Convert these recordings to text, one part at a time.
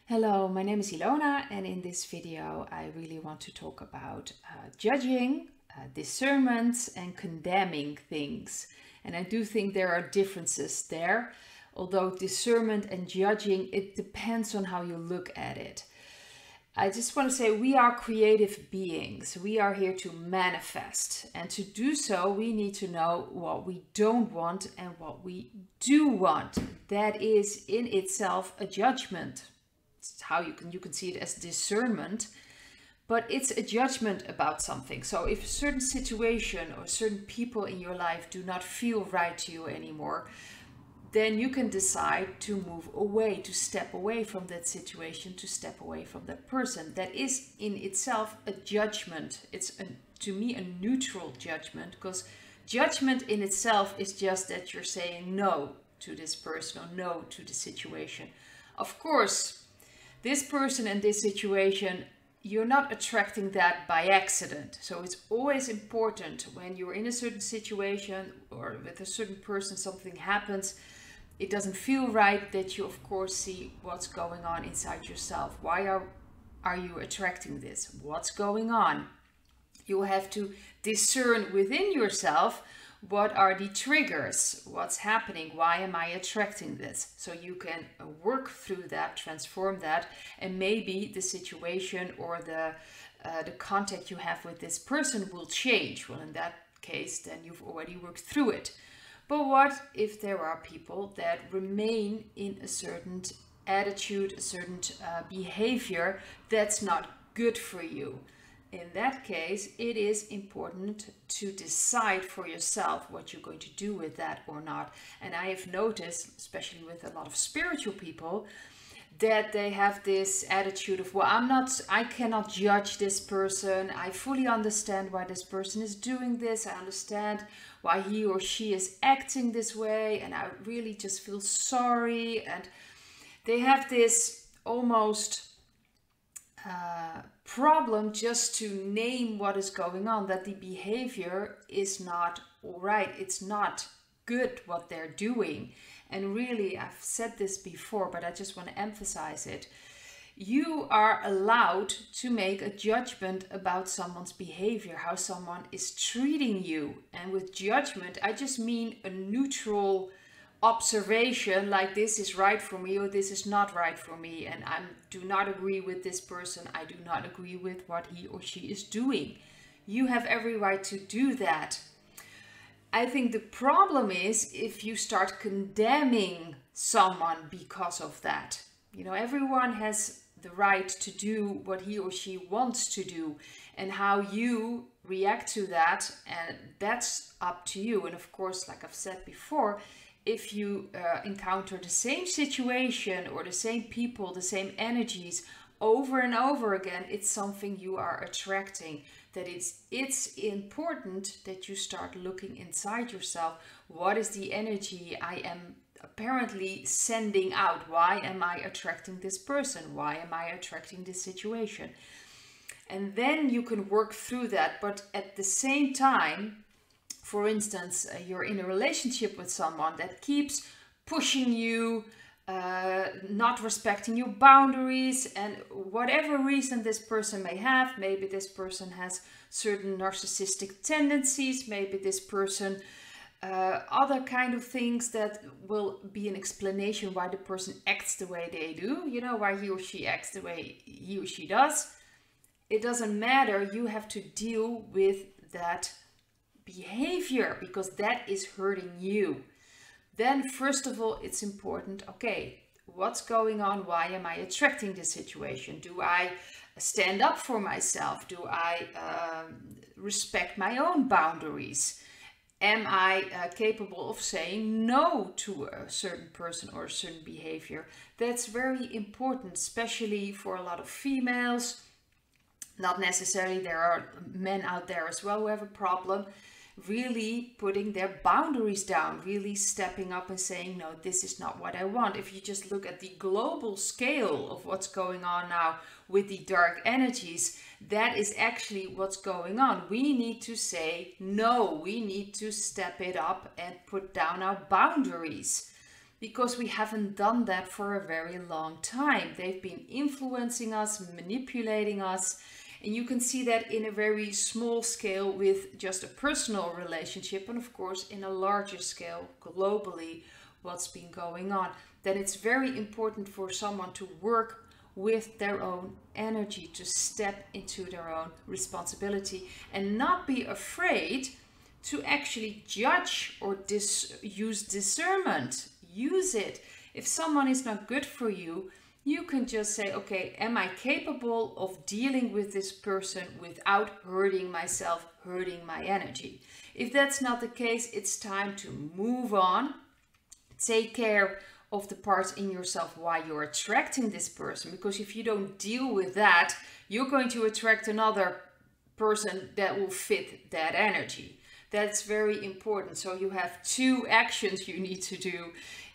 Hello, my name is Ilona, and in this video I really want to talk about judging, discernment and condemning things. And I do think there are differences there, although discernment and judging, it depends on how you look at it. I just want to say we are creative beings. We are here to manifest, and to do so we need to know what we don't want and what we do want. That is in itself a judgment. How you can see it as discernment, but it's a judgment about something. So if a certain situation or certain people in your life do not feel right to you anymore, then you can decide to move away, to step away from that situation, to step away from that person. That is in itself a judgment. It's to me a neutral judgment, because judgment in itself is just that you're saying no to this person or no to the situation. Of course, this person and this situation, you're not attracting that by accident. So it's always important when you're in a certain situation or with a certain person, something happens, it doesn't feel right, that you of course see what's going on inside yourself. Why are you attracting this? What's going on? You have to discern within yourself, what are the triggers? What's happening? Why am I attracting this? So you can work through that, transform that, and maybe the situation or the contact you have with this person will change. Well, in that case, then you've already worked through it. But what if there are people that remain in a certain attitude, a certain behavior that's not good for you? In that case, it is important to decide for yourself what you're going to do with that or not. And I have noticed, especially with a lot of spiritual people, that they have this attitude of, well, I cannot judge this person. I fully understand why this person is doing this. I understand why he or she is acting this way. And I really just feel sorry. And they have this almost problem just to name what is going on, that the behavior is not all right. It's not good what they're doing. And really, I've said this before, but I just want to emphasize it. You are allowed to make a judgment about someone's behavior, how someone is treating you. And with judgment, I just mean a neutral observation, like this is right for me or this is not right for me, and I do not agree with this person. I do not agree with what he or she is doing. You have every right to do that. I think the problem is if you start condemning someone because of that. You know, everyone has the right to do what he or she wants to do, and how you react to that, and that's up to you. And of course, like I've said before, if you encounter the same situation or the same people, the same energies over and over again, it's something you are attracting. That it's important that you start looking inside yourself. What is the energy I am apparently sending out? Why am I attracting this person? Why am I attracting this situation? And then you can work through that. But at the same time, for instance, you're in a relationship with someone that keeps pushing you, not respecting your boundaries, and whatever reason this person may have, maybe this person has certain narcissistic tendencies, maybe this person, other kind of things that will be an explanation why the person acts the way they do, you know, why he or she acts the way he or she does. It doesn't matter, you have to deal with that behavior, because that is hurting you. Then first of all, it's important, okay, what's going on? Why am I attracting this situation? Do I stand up for myself? Do I respect my own boundaries? Am I capable of saying no to a certain person or a certain behavior? That's very important, especially for a lot of females. Not necessarily, there are men out there as well who have a problem. Really putting their boundaries down, really stepping up and saying, no, this is not what I want. If you just look at the global scale of what's going on now with the dark energies, that is actually what's going on. We need to say no, we need to step it up and put down our boundaries. because we haven't done that for a very long time. They've been influencing us, manipulating us. And you can see that in a very small scale with just a personal relationship, and of course in a larger scale globally, what's been going on. Then it's very important for someone to work with their own energy, to step into their own responsibility and not be afraid to actually judge or use discernment. Use it. If someone is not good for you, you can just say, okay, am I capable of dealing with this person without hurting myself, hurting my energy? If that's not the case, it's time to move on. Take care of the parts in yourself why you're attracting this person, because if you don't deal with that, you're going to attract another person that will fit that energy. That's very important. So you have two actions you need to do.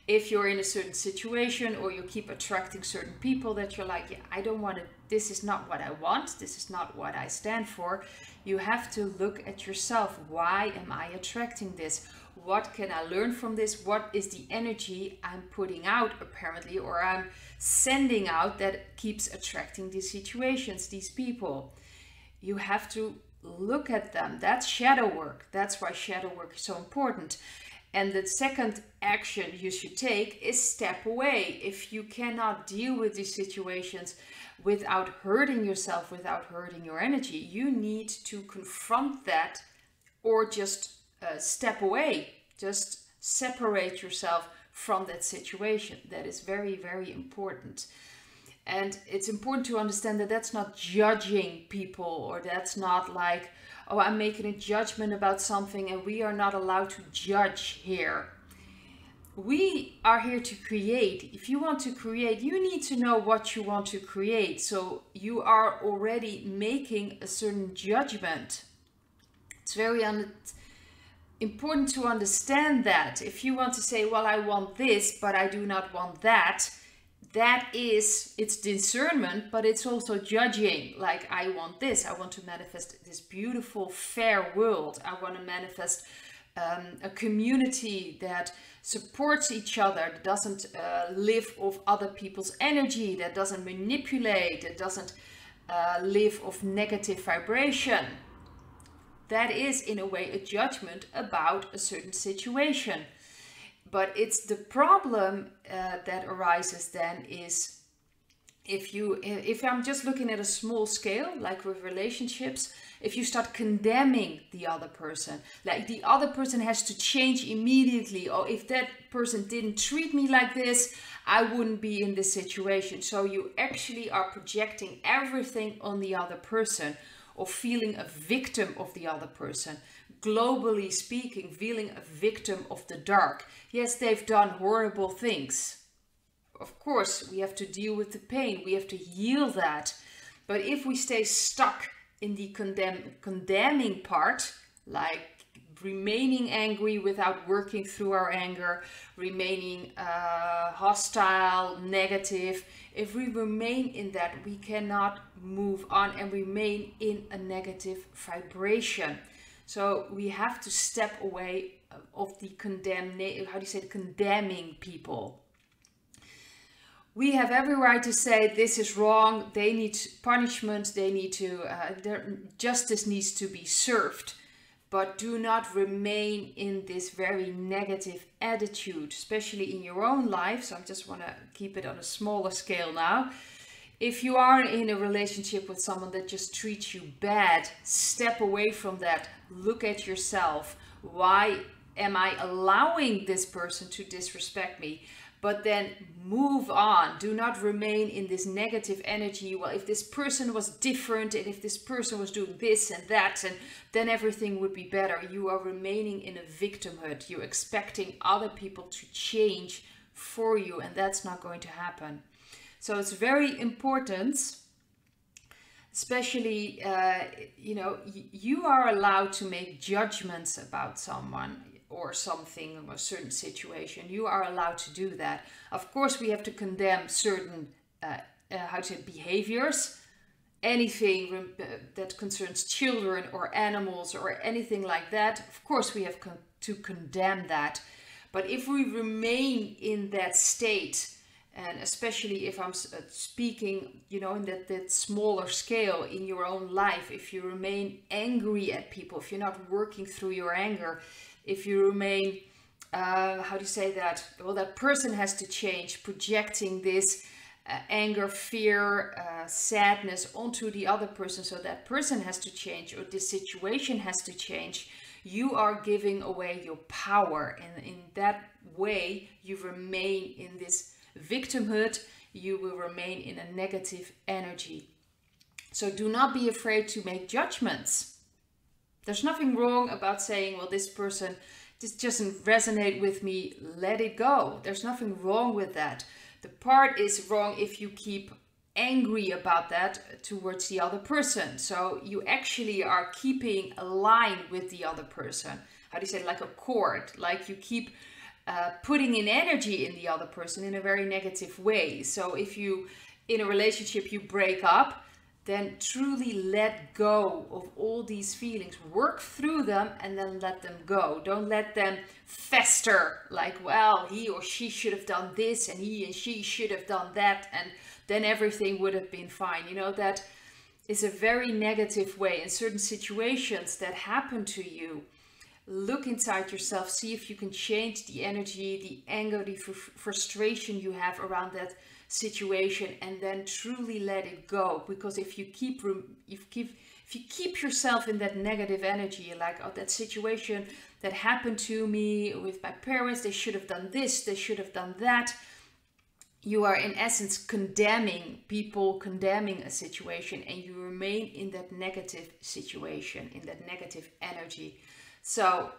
If you're in a certain situation or you keep attracting certain people that you're like, yeah, I don't want to, this is not what I want, this is not what I stand for, you have to look at yourself. Why am I attracting this? What can I learn from this? What is the energy I'm putting out apparently, or I'm sending out, that keeps attracting these situations, these people? You have to look at them. That's shadow work. That's why shadow work is so important. And the second action you should take is step away. If you cannot deal with these situations without hurting yourself, without hurting your energy, you need to confront that, or just step away. Just separate yourself from that situation. That is very, very important. And it's important to understand that that's not judging people, or that's not like, oh, I'm making a judgment about something, and we are not allowed to judge here. We are here to create. If you want to create, you need to know what you want to create. So you are already making a certain judgment. It's very important to understand that. If you want to say, well, I want this, but I do not want that, it's discernment, but it's also judging. Like, I want this, I want to manifest this beautiful, fair world. I want to manifest a community that supports each other, that doesn't live off other people's energy, that doesn't manipulate, that doesn't live off negative vibration. That is, in a way, a judgment about a certain situation. But it's the problem that arises then is, if I'm just looking at a small scale, like with relationships, if you start condemning the other person, like the other person has to change immediately, or if that person didn't treat me like this, I wouldn't be in this situation. So you actually are projecting everything on the other person, or feeling a victim of the other person. Globally speaking, feeling a victim of the dark. Yes, they've done horrible things. Of course, we have to deal with the pain. We have to heal that. But if we stay stuck in the condemning part, like remaining angry without working through our anger, remaining hostile, negative, if we remain in that, we cannot move on and remain in a negative vibration. So we have to step away of the condemning people. We have every right to say this is wrong, they need punishment, they need to, justice needs to be served. But do not remain in this very negative attitude, especially in your own life. So I just want to keep it on a smaller scale now. If you are in a relationship with someone that just treats you bad, step away from that. Look at yourself. Why am I allowing this person to disrespect me? But then move on. Do not remain in this negative energy. Well, if this person was different, and if this person was doing this and that, and then everything would be better. You are remaining in a victimhood. You're expecting other people to change for you, and that's not going to happen. So it's very important, especially, you are allowed to make judgments about someone or something, or a certain situation. You are allowed to do that. Of course, we have to condemn certain behaviors. Anything that concerns children or animals or anything like that, of course we have to condemn that. But if we remain in that state, and especially if I'm speaking, you know, in that smaller scale in your own life, if you remain angry at people, if you're not working through your anger, if you remain, how do you say that? Well, that person has to change, projecting this anger, fear, sadness onto the other person, so that person has to change, or this situation has to change. You are giving away your power, and in that way you remain in this victimhood. You will remain in a negative energy. So do not be afraid to make judgments. There's nothing wrong about saying, well, this person, this doesn't resonate with me, let it go. There's nothing wrong with that. The part is wrong if you keep angry about that towards the other person. So you actually are keeping a line with the other person. How do you say it? Like a cord, like you keep putting in energy in the other person in a very negative way. So if you, in a relationship, you break up, then truly let go of all these feelings. Work through them and then let them go. Don't let them fester like, well, he or she should have done this and he and she should have done that, and then everything would have been fine. You know, that is a very negative way. In certain situations that happen to you, look inside yourself, see if you can change the energy, the anger, the frustration you have around that situation, and then truly let it go. Because if you keep yourself in that negative energy, like, oh, that situation that happened to me with my parents, they should have done this, they should have done that, you are in essence condemning people, condemning a situation, and you remain in that negative situation, in that negative energy. So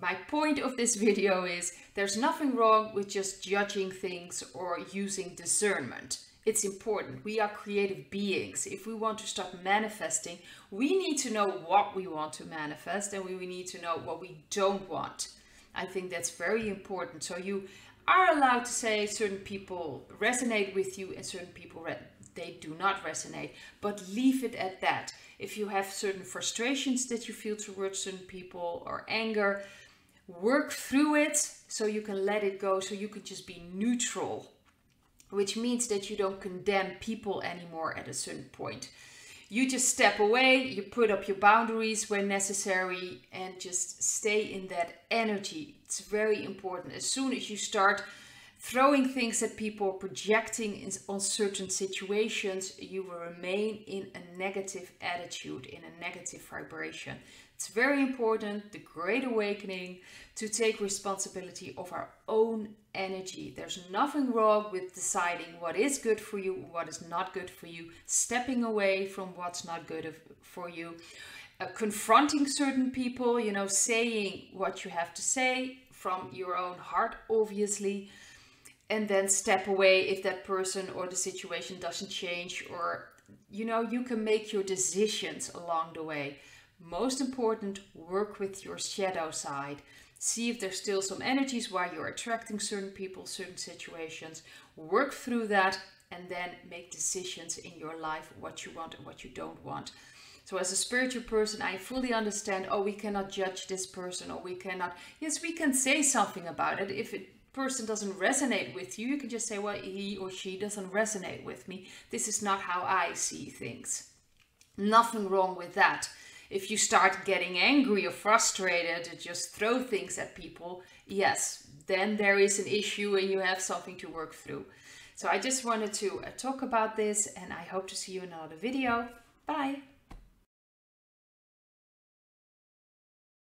my point of this video is, there's nothing wrong with just judging things or using discernment. It's important. We are creative beings. If we want to start manifesting, we need to know what we want to manifest, and we need to know what we don't want. I think that's very important. So you are allowed to say certain people resonate with you and certain people they do not resonate, but leave it at that. If you have certain frustrations that you feel towards certain people, or anger, work through it so you can let it go, so you can just be neutral, which means that you don't condemn people anymore at a certain point. You just step away, you put up your boundaries when necessary, and just stay in that energy. It's very important. As soon as you start throwing things at people, projecting on certain situations, you will remain in a negative attitude, in a negative vibration. It's very important, the Great Awakening, to take responsibility of our own energy. There's nothing wrong with deciding what is good for you, what is not good for you, stepping away from what's not good for you, confronting certain people, you know, saying what you have to say from your own heart, obviously, and then step away if that person or the situation doesn't change, or, you know, you can make your decisions along the way. Most important, work with your shadow side. See if there's still some energies why you're attracting certain people, certain situations. Work through that, and then make decisions in your life, what you want and what you don't want. So as a spiritual person, I fully understand, oh, we cannot judge this person, or we cannot, yes, we can say something about it. If a person doesn't resonate with you, you can just say, well, he or she doesn't resonate with me. This is not how I see things. Nothing wrong with that. If you start getting angry or frustrated and just throw things at people, yes, then there is an issue and you have something to work through. So I just wanted to talk about this, and I hope to see you in another video. Bye.